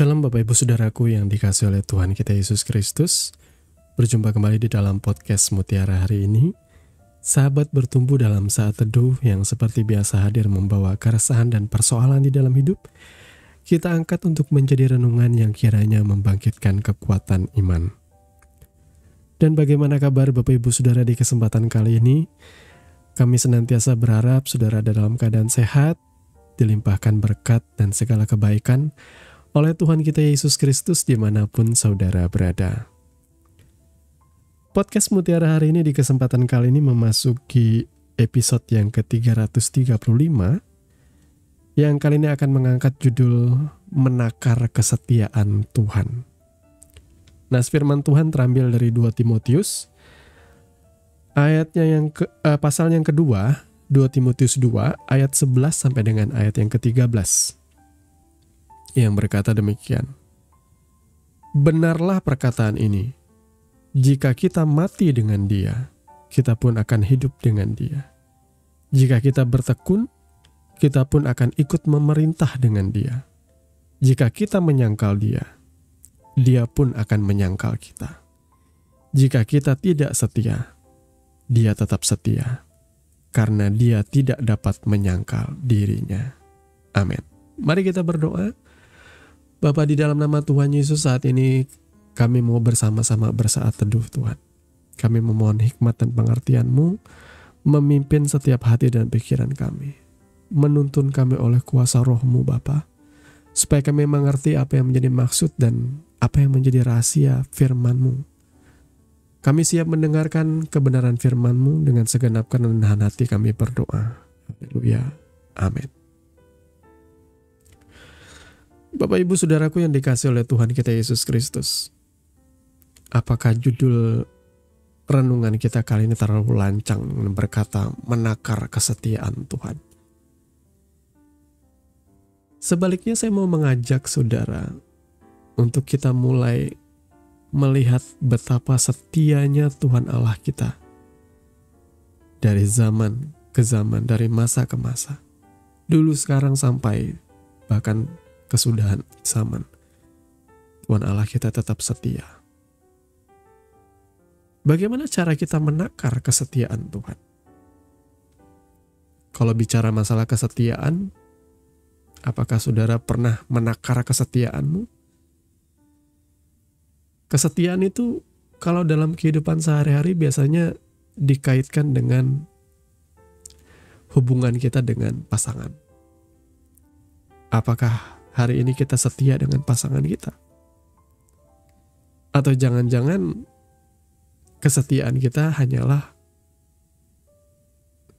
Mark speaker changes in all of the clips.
Speaker 1: Shalom Bapak Ibu Saudaraku yang dikasihi oleh Tuhan kita Yesus Kristus. Berjumpa kembali di dalam podcast Mutiara hari ini. Sahabat bertumbuh dalam saat teduh yang seperti biasa hadir membawa keresahan dan persoalan di dalam hidup. Kita angkat untuk menjadi renungan yang kiranya membangkitkan kekuatan iman. Dan bagaimana kabar Bapak Ibu Saudara di kesempatan kali ini? Kami senantiasa berharap saudara dalam keadaan sehat, dilimpahkan berkat dan segala kebaikan oleh Tuhan kita Yesus Kristus dimanapun saudara berada. Podcast Mutiara hari ini di kesempatan kali ini memasuki episode yang ke-335 yang kali ini akan mengangkat judul Menakar Kesetiaan Tuhan. Nah, firman Tuhan terambil dari 2 Timotius ayatnya pasal yang kedua, 2 Timotius 2 ayat 11 sampai dengan ayat yang ke-13. Yang berkata demikian, benarlah perkataan ini, jika kita mati dengan Dia, kita pun akan hidup dengan Dia. Jika kita bertekun, kita pun akan ikut memerintah dengan Dia. Jika kita menyangkal Dia, Dia pun akan menyangkal kita. Jika kita tidak setia, Dia tetap setia, karena Dia tidak dapat menyangkal dirinya. Amin. Mari kita berdoa. Bapa, di dalam nama Tuhan Yesus, saat ini kami mau bersama-sama bersaat teduh Tuhan. Kami memohon hikmat dan pengertian-Mu, memimpin setiap hati dan pikiran kami. Menuntun kami oleh kuasa Roh-Mu Bapa, supaya kami mengerti apa yang menjadi maksud dan apa yang menjadi rahasia firman-Mu. Kami siap mendengarkan kebenaran firman-Mu dengan segenap kerendahan hati kami berdoa. Haleluya. Amin. Bapak Ibu Saudaraku yang dikasihi oleh Tuhan kita Yesus Kristus. Apakah judul renungan kita kali ini terlalu lancang berkata menakar kesetiaan Tuhan? Sebaliknya saya mau mengajak saudara untuk kita mulai melihat betapa setianya Tuhan Allah kita. Dari zaman ke zaman, dari masa ke masa. Dulu, sekarang, sampai bahkan kesudahan zaman. Tuhan Allah kita tetap setia. Bagaimana cara kita menakar kesetiaan Tuhan? Kalau bicara masalah kesetiaan, apakah saudara pernah menakar kesetiaanmu? Kesetiaan itu kalau dalam kehidupan sehari-hari biasanya dikaitkan dengan hubungan kita dengan pasangan. Apakah hari ini kita setia dengan pasangan kita? Atau jangan-jangan kesetiaan kita hanyalah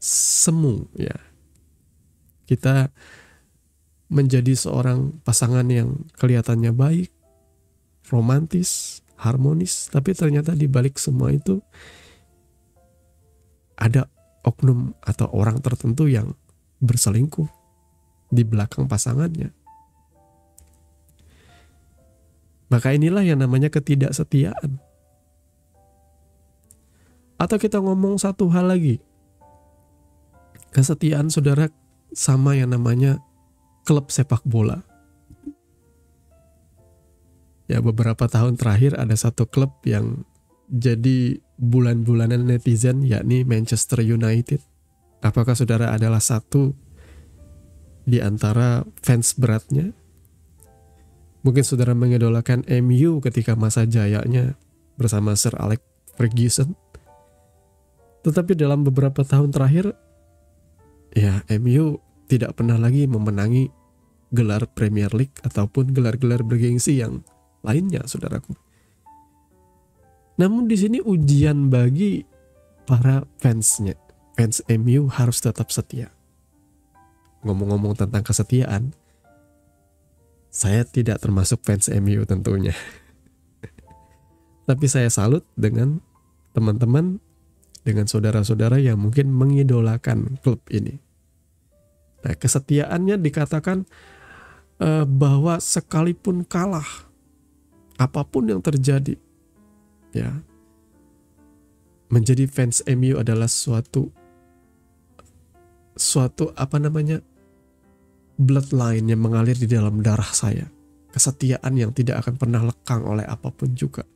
Speaker 1: semu, ya. Kita menjadi seorang pasangan yang kelihatannya baik, romantis, harmonis, tapi ternyata di balik semua itu ada oknum atau orang tertentu yang berselingkuh di belakang pasangannya. Maka inilah yang namanya ketidaksetiaan. Atau kita ngomong satu hal lagi. Kesetiaan saudara sama yang namanya klub sepak bola. Ya, beberapa tahun terakhir ada satu klub yang jadi bulan-bulanan netizen, yakni Manchester United. Apakah saudara adalah satu di antara fans beratnya? Mungkin saudara mengidolakan MU ketika masa jayanya bersama Sir Alex Ferguson. Tetapi dalam beberapa tahun terakhir, ya MU tidak pernah lagi memenangi gelar Premier League ataupun gelar-gelar bergengsi yang lainnya, saudaraku. Namun di sini ujian bagi para fansnya. Fans MU harus tetap setia. Ngomong-ngomong tentang kesetiaan, saya tidak termasuk fans MU tentunya. Tapi saya salut dengan teman-teman, dengan saudara-saudara yang mungkin mengidolakan klub ini. Nah, kesetiaannya dikatakan bahwa sekalipun kalah, apapun yang terjadi, ya, menjadi fans MU adalah suatu bloodline yang mengalir di dalam darah saya. Kesetiaan yang tidak akan pernah lekang oleh apapun juga.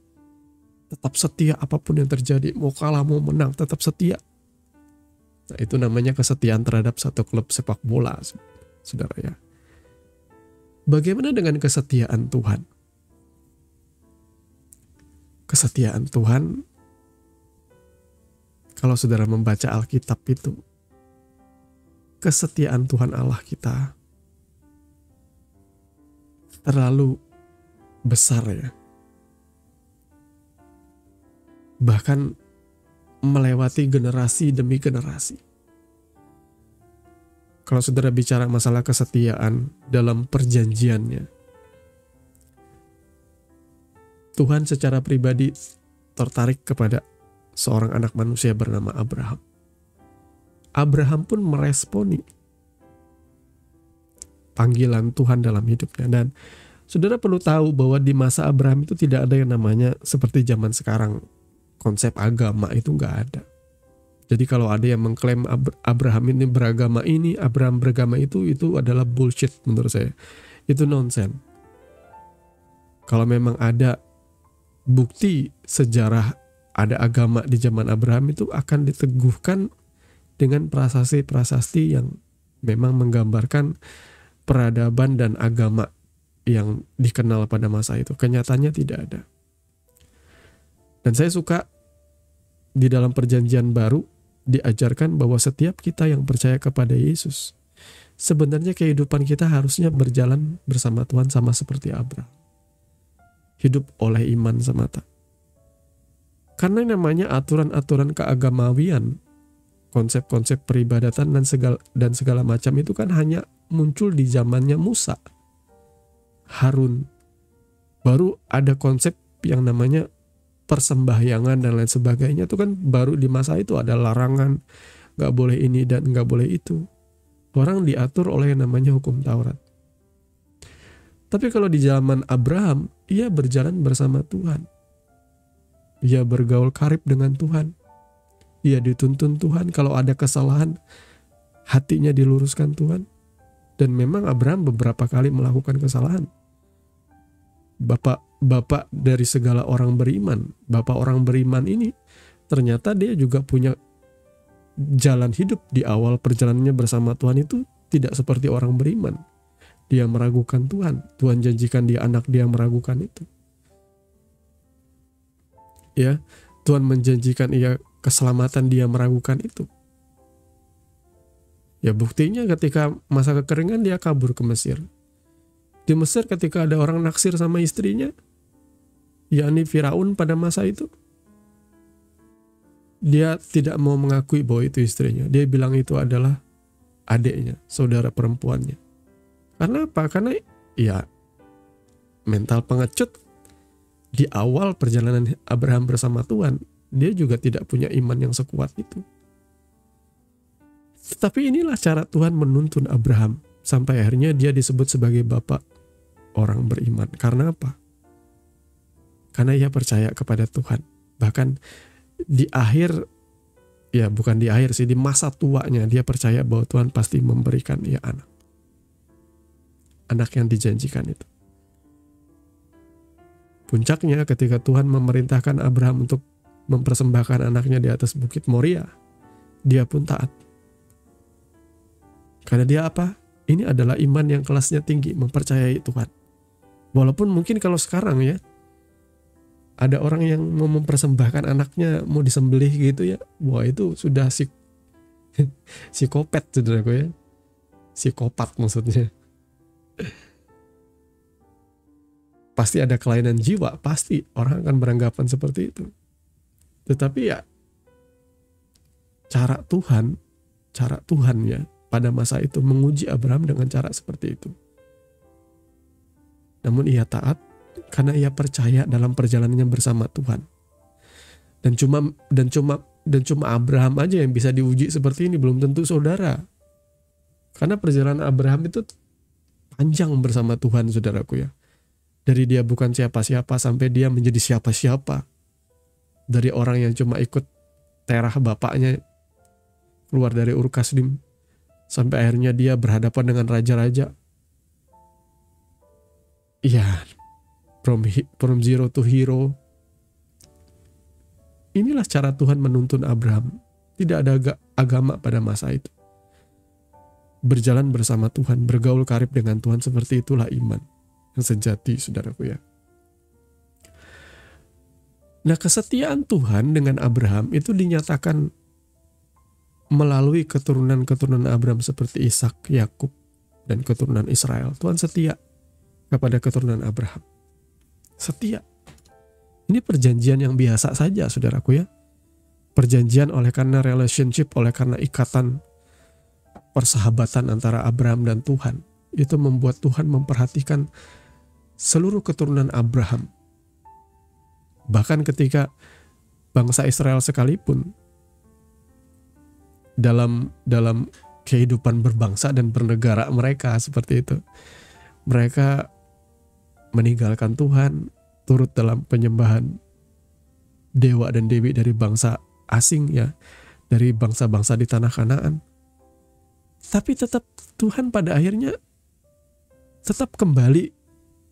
Speaker 1: Tetap setia apapun yang terjadi, mau kalah mau menang tetap setia. Nah, itu namanya kesetiaan terhadap satu klub sepak bola, saudara ya. Bagaimana dengan kesetiaan Tuhan? Kesetiaan Tuhan, kalau saudara membaca Alkitab itu, kesetiaan Tuhan Allah kita terlalu besar ya. Bahkan melewati generasi demi generasi. Kalau saudara bicara masalah kesetiaan dalam perjanjiannya, Tuhan secara pribadi tertarik kepada seorang anak manusia bernama Abraham. Abraham pun meresponi panggilan Tuhan dalam hidupnya. Dan saudara perlu tahu bahwa di masa Abraham itu tidak ada yang namanya seperti zaman sekarang. Konsep agama itu nggak ada. Jadi kalau ada yang mengklaim Abraham ini beragama ini, Abraham beragama itu adalah bullshit menurut saya. Itu nonsense. Kalau memang ada bukti sejarah ada agama di zaman Abraham, itu akan diteguhkan dengan prasasti-prasasti yang memang menggambarkan peradaban dan agama yang dikenal pada masa itu. Kenyataannya tidak ada. Dan saya suka di dalam perjanjian baru diajarkan bahwa setiap kita yang percaya kepada Yesus, sebenarnya kehidupan kita harusnya berjalan bersama Tuhan sama seperti Abraham. Hidup oleh iman semata. Karena namanya aturan-aturan keagamawian, konsep-konsep peribadatan dan segala macam itu kan hanya muncul di zamannya Musa, Harun. Baru ada konsep yang namanya persembahyangan dan lain sebagainya, itu kan baru di masa itu ada larangan, gak boleh ini dan gak boleh itu. Orang diatur oleh yang namanya hukum Taurat. Tapi kalau di zaman Abraham, ia berjalan bersama Tuhan. Ia bergaul karib dengan Tuhan. Ia dituntun Tuhan, kalau ada kesalahan, hatinya diluruskan Tuhan. Dan memang Abraham beberapa kali melakukan kesalahan. Bapak dari segala orang beriman, bapak orang beriman ini ternyata dia juga punya jalan hidup di awal perjalanannya bersama Tuhan itu tidak seperti orang beriman. Dia meragukan Tuhan. Tuhan janjikan dia anak, dia meragukan itu. Ya, Tuhan menjanjikan ia keselamatan, dia meragukan itu. Ya buktinya ketika masa kekeringan dia kabur ke Mesir. Di Mesir ketika ada orang naksir sama istrinya, yakni Firaun pada masa itu, dia tidak mau mengakui bahwa itu istrinya. Dia bilang itu adalah adiknya, saudara perempuannya. Karena apa? Karena ya mental pengecut. Di awal perjalanan Abraham bersama Tuhan, dia juga tidak punya iman yang sekuat itu. Tetapi inilah cara Tuhan menuntun Abraham. Sampai akhirnya dia disebut sebagai bapak orang beriman. Karena apa? Karena ia percaya kepada Tuhan. Bahkan di akhir, ya bukan di akhir sih, di masa tuanya dia percaya bahwa Tuhan pasti memberikan ia anak. Anak yang dijanjikan itu. Puncaknya ketika Tuhan memerintahkan Abraham untuk mempersembahkan anaknya di atas bukit Moria, dia pun taat. Karena dia apa? Ini adalah iman yang kelasnya tinggi, mempercayai Tuhan. Walaupun mungkin kalau sekarang ya, ada orang yang mau mempersembahkan anaknya, mau disembelih gitu ya, wah itu sudah psikopat saudaraku ya. Psikopat maksudnya. Pasti ada kelainan jiwa, pasti orang akan beranggapan seperti itu. Tetapi ya, cara Tuhan ya, pada masa itu menguji Abraham dengan cara seperti itu. Namun ia taat karena ia percaya dalam perjalanannya bersama Tuhan. Dan cuma Abraham aja yang bisa diuji seperti ini, belum tentu saudara. Karena perjalanan Abraham itu panjang bersama Tuhan, saudaraku ya. Dari dia bukan siapa-siapa sampai dia menjadi siapa-siapa. Dari orang yang cuma ikut Terah bapaknya keluar dari Ur Kasdim, sampai akhirnya dia berhadapan dengan raja-raja. Ya, from zero to hero. Inilah cara Tuhan menuntun Abraham. Tidak ada agama pada masa itu. Berjalan bersama Tuhan, bergaul karib dengan Tuhan, seperti itulah iman yang sejati, saudaraku ya. Nah, kesetiaan Tuhan dengan Abraham itu dinyatakan melalui keturunan-keturunan Abraham seperti Ishak, Yakub, dan keturunan Israel. Tuhan setia kepada keturunan Abraham. Setia. Ini perjanjian yang biasa saja, saudaraku ya. Perjanjian oleh karena relationship, oleh karena ikatan persahabatan antara Abraham dan Tuhan. Itu membuat Tuhan memperhatikan seluruh keturunan Abraham. Bahkan ketika bangsa Israel sekalipun dalam kehidupan berbangsa dan bernegara mereka seperti itu, mereka meninggalkan Tuhan, turut dalam penyembahan dewa dan dewi dari bangsa asing ya, dari bangsa-bangsa di tanah Kanaan. Tapi tetap Tuhan pada akhirnya tetap kembali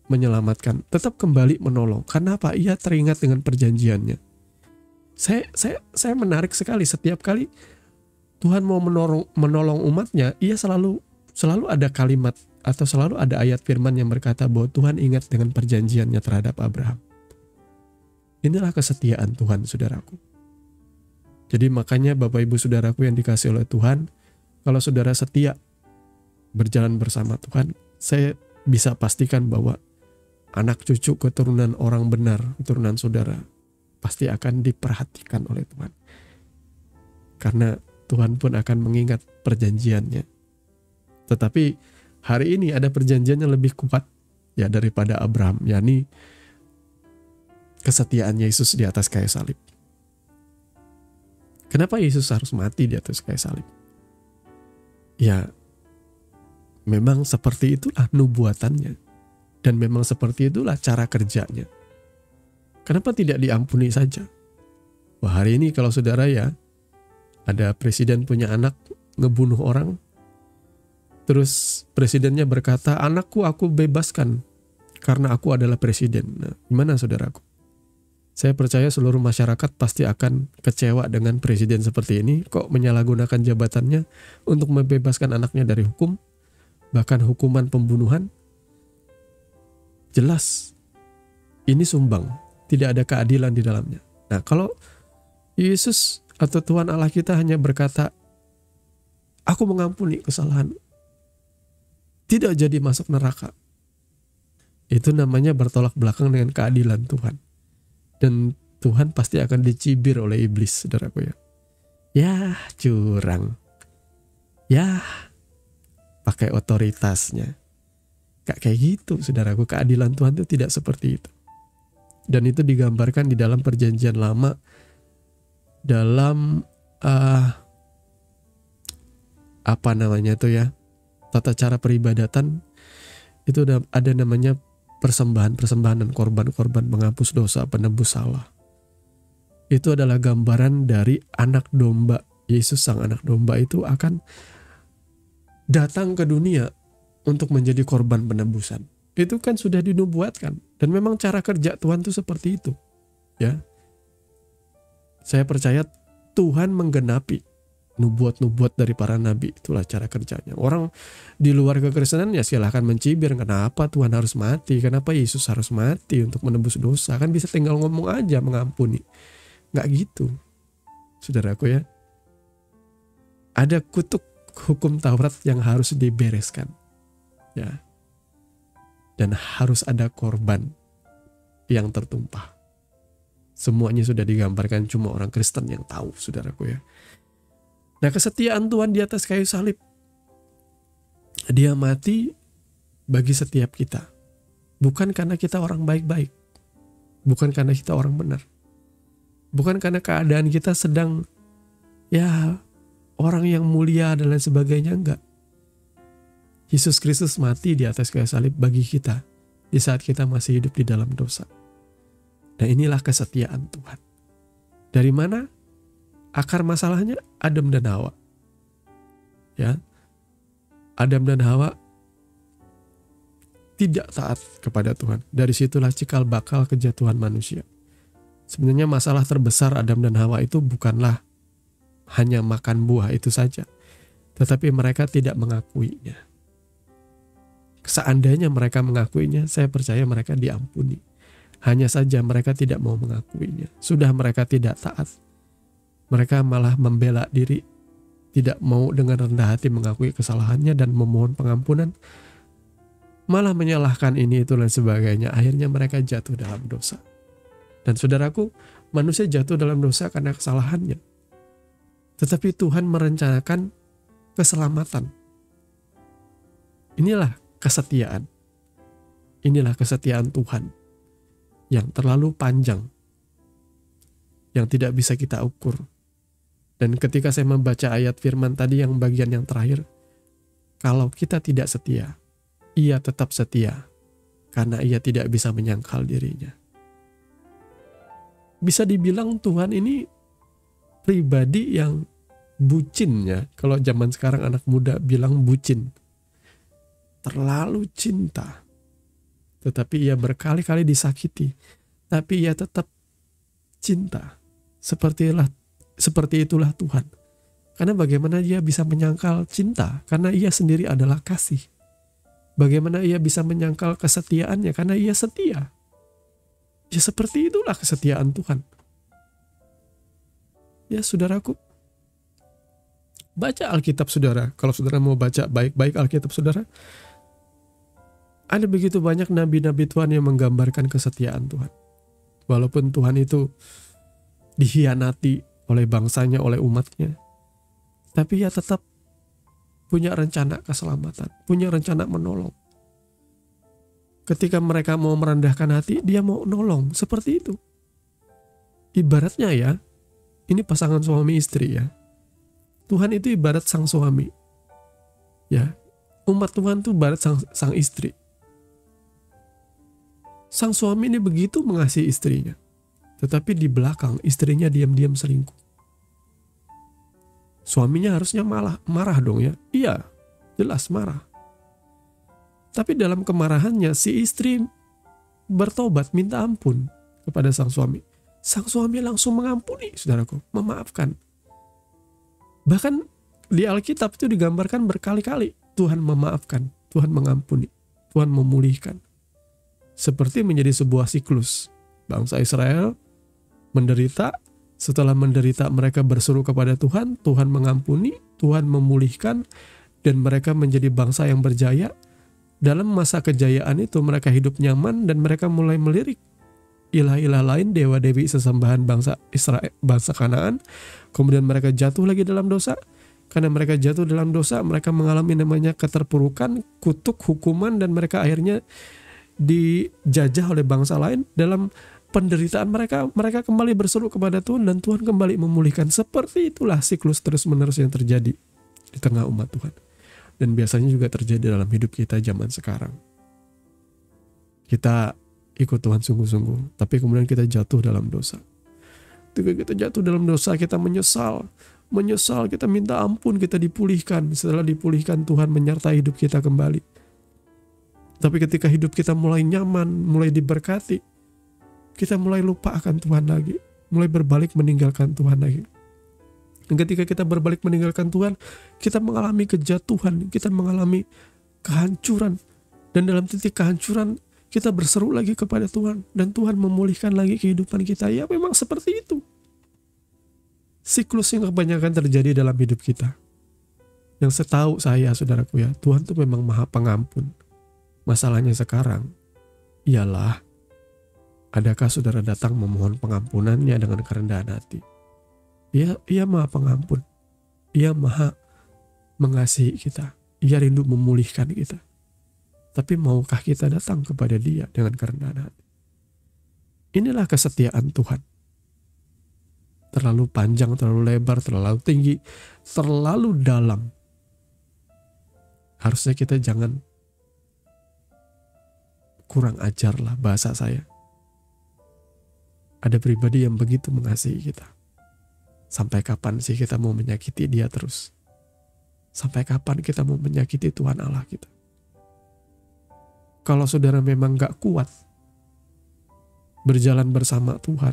Speaker 1: menyelamatkan, tetap kembali menolong. Karena apa? Ia teringat dengan perjanjiannya. Saya menarik sekali setiap kali Tuhan mau menolong umatnya, ia selalu ada kalimat atau selalu ada ayat firman yang berkata bahwa Tuhan ingat dengan perjanjiannya terhadap Abraham. Inilah kesetiaan Tuhan, saudaraku. Jadi makanya Bapak Ibu saudaraku yang dikasihi oleh Tuhan, kalau saudara setia berjalan bersama Tuhan, saya bisa pastikan bahwa anak cucu keturunan orang benar, keturunan saudara, pasti akan diperhatikan oleh Tuhan. Karena Tuhan pun akan mengingat perjanjiannya. Tetapi hari ini ada perjanjian yang lebih kuat ya daripada Abraham, yakni kesetiaan Yesus di atas kayu salib. Kenapa Yesus harus mati di atas kayu salib? Ya, memang seperti itulah nubuatannya. Dan memang seperti itulah cara kerjanya. Kenapa tidak diampuni saja? Wah, hari ini kalau saudara ya, ada presiden punya anak ngebunuh orang, terus presidennya berkata, anakku aku bebaskan karena aku adalah presiden. Nah, gimana saudaraku? Saya percaya seluruh masyarakat pasti akan kecewa dengan presiden seperti ini. Kok menyalahgunakan jabatannya untuk membebaskan anaknya dari hukum, bahkan hukuman pembunuhan? Jelas, ini sumbang. Tidak ada keadilan di dalamnya. Nah, kalau Yesus atau Tuhan Allah kita hanya berkata, aku mengampuni kesalahan, tidak jadi masuk neraka, itu namanya bertolak belakang dengan keadilan Tuhan. Dan Tuhan pasti akan dicibir oleh iblis, saudaraku ya. Ya, curang. Ya, pakai otoritasnya. Gak kayak gitu, saudaraku. Keadilan Tuhan itu tidak seperti itu. Dan itu digambarkan di dalam perjanjian lama, dalam tata cara peribadatan. Itu ada namanya persembahan dan korban-korban penghapus dosa, penebus salah. Itu adalah gambaran dari anak domba. Yesus sang anak domba itu akan datang ke dunia untuk menjadi korban penebusan. Itu kan sudah dinubuatkan. Dan memang cara kerja Tuhan itu seperti itu. Ya. Saya percaya Tuhan menggenapi nubuat-nubuat dari para nabi. Itulah cara kerjanya. Orang di luar kekristenan ya silahkan mencibir. Kenapa Tuhan harus mati? Kenapa Yesus harus mati untuk menebus dosa? Kan bisa tinggal ngomong aja mengampuni. Nggak gitu, saudaraku ya. Ada kutuk hukum Taurat yang harus dibereskan. Ya. Dan harus ada korban yang tertumpah. Semuanya sudah digambarkan, cuma orang Kristen yang tahu, saudaraku ya. Nah, kesetiaan Tuhan di atas kayu salib. Dia mati bagi setiap kita. Bukan karena kita orang baik-baik. Bukan karena kita orang benar. Bukan karena keadaan kita sedang ya orang yang mulia dan lain sebagainya, enggak. Yesus Kristus mati di atas kayu salib bagi kita di saat kita masih hidup di dalam dosa. Nah, inilah kesetiaan Tuhan. Dari mana akar masalahnya? Adam dan Hawa. Ya. Adam dan Hawa tidak taat kepada Tuhan. Dari situlah cikal bakal kejatuhan manusia. Sebenarnya masalah terbesar Adam dan Hawa itu bukanlah hanya makan buah itu saja, tetapi mereka tidak mengakuinya. Seandainya mereka mengakuinya, saya percaya mereka diampuni. Hanya saja mereka tidak mau mengakuinya. Sudah mereka tidak taat, mereka malah membela diri, tidak mau dengan rendah hati mengakui kesalahannya dan memohon pengampunan, malah menyalahkan ini itu dan sebagainya. Akhirnya mereka jatuh dalam dosa. Dan saudaraku, manusia jatuh dalam dosa karena kesalahannya. Tetapi Tuhan merencanakan keselamatan. Inilah kesetiaan. Inilah kesetiaan Tuhan yang terlalu panjang, yang tidak bisa kita ukur. Dan ketika saya membaca ayat firman tadi yang bagian yang terakhir, kalau kita tidak setia, Ia tetap setia karena Ia tidak bisa menyangkal dirinya. Bisa dibilang Tuhan ini pribadi yang bucin ya. Kalau zaman sekarang anak muda bilang bucin. Terlalu cinta. Tetapi Ia berkali-kali disakiti. Tapi Ia tetap cinta. Seperti itulah Tuhan. Karena bagaimana Ia bisa menyangkal cinta? Karena Ia sendiri adalah kasih. Bagaimana Ia bisa menyangkal kesetiaannya? Karena Ia setia. Ya seperti itulah kesetiaan Tuhan. Ya saudaraku, baca Alkitab saudara. Kalau saudara mau baca baik-baik Alkitab saudara, ada begitu banyak nabi-nabi Tuhan yang menggambarkan kesetiaan Tuhan. Walaupun Tuhan itu dikhianati oleh bangsanya, oleh umatnya, tapi Ia tetap punya rencana keselamatan, punya rencana menolong. Ketika mereka mau merendahkan hati, Dia mau nolong. Seperti itu. Ibaratnya ya, ini pasangan suami istri ya. Tuhan itu ibarat sang suami. Ya, umat Tuhan itu ibarat sang istri. Sang suami ini begitu mengasihi istrinya. Tetapi di belakang istrinya diam-diam selingkuh. Suaminya harusnya marah dong ya. Iya, jelas marah. Tapi dalam kemarahannya si istri bertobat minta ampun kepada sang suami. Sang suami langsung mengampuni, saudaraku, memaafkan. Bahkan di Alkitab itu digambarkan berkali-kali Tuhan memaafkan, Tuhan mengampuni, Tuhan memulihkan. Seperti menjadi sebuah siklus. Bangsa Israel menderita, setelah menderita mereka berseru kepada Tuhan, Tuhan mengampuni, Tuhan memulihkan, dan mereka menjadi bangsa yang berjaya. Dalam masa kejayaan itu mereka hidup nyaman dan mereka mulai melirik ilah-ilah lain, dewa-dewi sesembahan bangsa Israel, bangsa Kanaan. Kemudian mereka jatuh lagi dalam dosa. Karena mereka jatuh dalam dosa, mereka mengalami namanya keterpurukan, kutuk, hukuman, dan mereka akhirnya dijajah oleh bangsa lain. Dalam penderitaan mereka kembali berseru kepada Tuhan dan Tuhan kembali memulihkan. Seperti itulah siklus terus-menerus yang terjadi di tengah umat Tuhan. Dan biasanya juga terjadi dalam hidup kita zaman sekarang. Kita ikut Tuhan sungguh-sungguh, tapi kemudian kita jatuh dalam dosa. Ketika kita jatuh dalam dosa, kita menyesal, kita minta ampun, kita dipulihkan. Setelah dipulihkan, Tuhan menyertai hidup kita kembali. Tapi ketika hidup kita mulai nyaman, mulai diberkati, kita mulai lupa akan Tuhan lagi, mulai berbalik meninggalkan Tuhan lagi. Dan ketika kita berbalik meninggalkan Tuhan, kita mengalami kejatuhan, kita mengalami kehancuran. Dan dalam titik kehancuran, kita berseru lagi kepada Tuhan. Dan Tuhan memulihkan lagi kehidupan kita. Ya memang seperti itu. Siklus yang kebanyakan terjadi dalam hidup kita. Yang setahu saya, saudaraku ya, Tuhan itu memang Maha Pengampun. Masalahnya sekarang ialah, adakah saudara datang memohon pengampunannya dengan kerendahan hati? Ia Maha Pengampun. Ia Maha mengasihi kita. Ia rindu memulihkan kita. Tapi maukah kita datang kepada Dia dengan kerendahan hati? Inilah kesetiaan Tuhan. Terlalu panjang, terlalu lebar, terlalu tinggi, terlalu dalam. Harusnya kita jangan kurang ajar lah bahasa saya. Ada pribadi yang begitu mengasihi kita. Sampai kapan sih kita mau menyakiti Dia terus? Sampai kapan kita mau menyakiti Tuhan Allah kita? Kalau saudara memang gak kuat berjalan bersama Tuhan,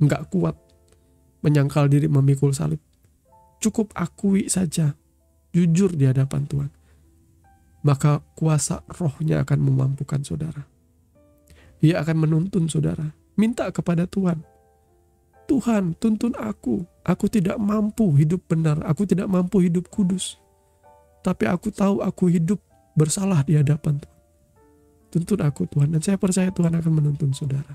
Speaker 1: gak kuat menyangkal diri memikul salib, cukup akui saja, jujur di hadapan Tuhan. Maka kuasa rohnya akan memampukan saudara. Ia akan menuntun saudara. Minta kepada Tuhan. Tuhan, tuntun aku. Aku tidak mampu hidup benar. Aku tidak mampu hidup kudus. Tapi aku tahu aku hidup bersalah di hadapan Tuhan. Tuntun aku Tuhan. Dan saya percaya Tuhan akan menuntun saudara.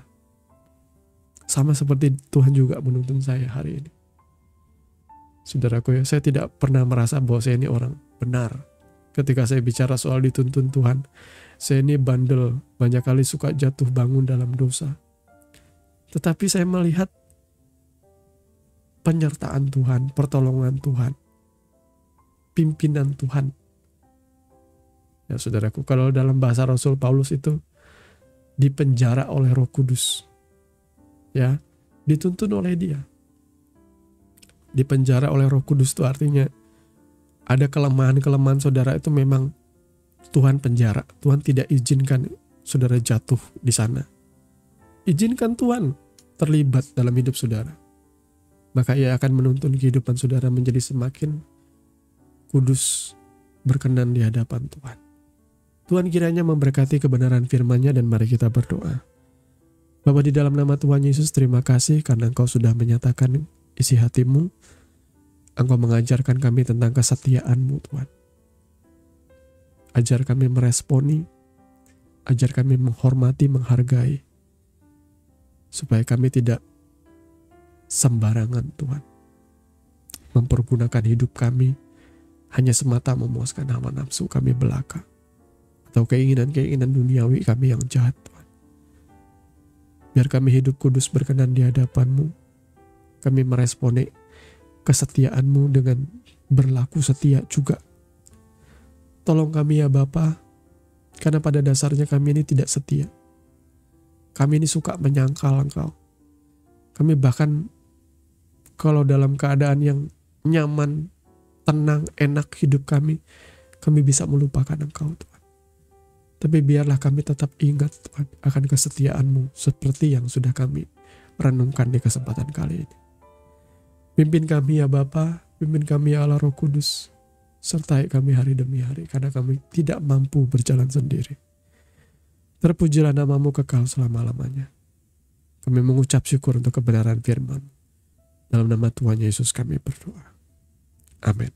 Speaker 1: Sama seperti Tuhan juga menuntun saya hari ini. Saudaraku ya, saya tidak pernah merasa bahwa saya ini orang benar. Ketika saya bicara soal dituntun Tuhan, saya ini bandel, banyak kali suka jatuh bangun dalam dosa. Tetapi saya melihat penyertaan Tuhan, pertolongan Tuhan, pimpinan Tuhan. Ya saudaraku, kalau dalam bahasa Rasul Paulus itu dipenjara oleh Roh Kudus. Ya, dituntun oleh Dia. Dipenjara oleh Roh Kudus itu artinya ada kelemahan-kelemahan saudara itu memang Tuhan penjara. Tuhan tidak izinkan saudara jatuh di sana. Izinkan Tuhan terlibat dalam hidup saudara. Maka Ia akan menuntun kehidupan saudara menjadi semakin kudus, berkenan di hadapan Tuhan. Tuhan kiranya memberkati kebenaran firman-Nya, dan mari kita berdoa. Bapa, di dalam nama Tuhan Yesus, terima kasih karena Engkau sudah menyatakan isi hati-Mu. Engkau mengajarkan kami tentang kesetiaan-Mu Tuhan. Ajar kami meresponi, ajar kami menghormati, menghargai, supaya kami tidak sembarangan Tuhan mempergunakan hidup kami hanya semata memuaskan hawa nafsu kami belaka atau keinginan-keinginan duniawi kami yang jahat Tuhan. Biar kami hidup kudus berkenan di hadapan-Mu. Kami meresponi kesetiaan-Mu dengan berlaku setia juga. Tolong kami ya Bapa, karena pada dasarnya kami ini tidak setia. Kami ini suka menyangkal Engkau. Kami bahkan kalau dalam keadaan yang nyaman, tenang, enak hidup kami bisa melupakan Engkau Tuhan. Tapi biarlah kami tetap ingat Tuhan akan kesetiaan-Mu seperti yang sudah kami renungkan di kesempatan kali ini. Pimpin kami ya Bapa, pimpin kami ya Allah Roh Kudus, sertai kami hari demi hari, karena kami tidak mampu berjalan sendiri. Terpujilah nama-Mu kekal selama-lamanya. Kami mengucap syukur untuk kebenaran firman. Dalam nama Tuhan Yesus kami berdoa. Amin.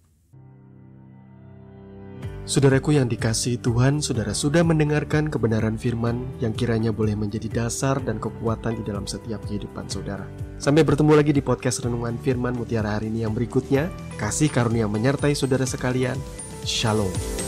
Speaker 1: Saudaraku yang dikasihi Tuhan, saudara sudah mendengarkan kebenaran firman yang kiranya boleh menjadi dasar dan kekuatan di dalam setiap kehidupan saudara. Sampai bertemu lagi di podcast Renungan Firman Mutiara hari ini yang berikutnya. Kasih karunia menyertai saudara sekalian. Shalom.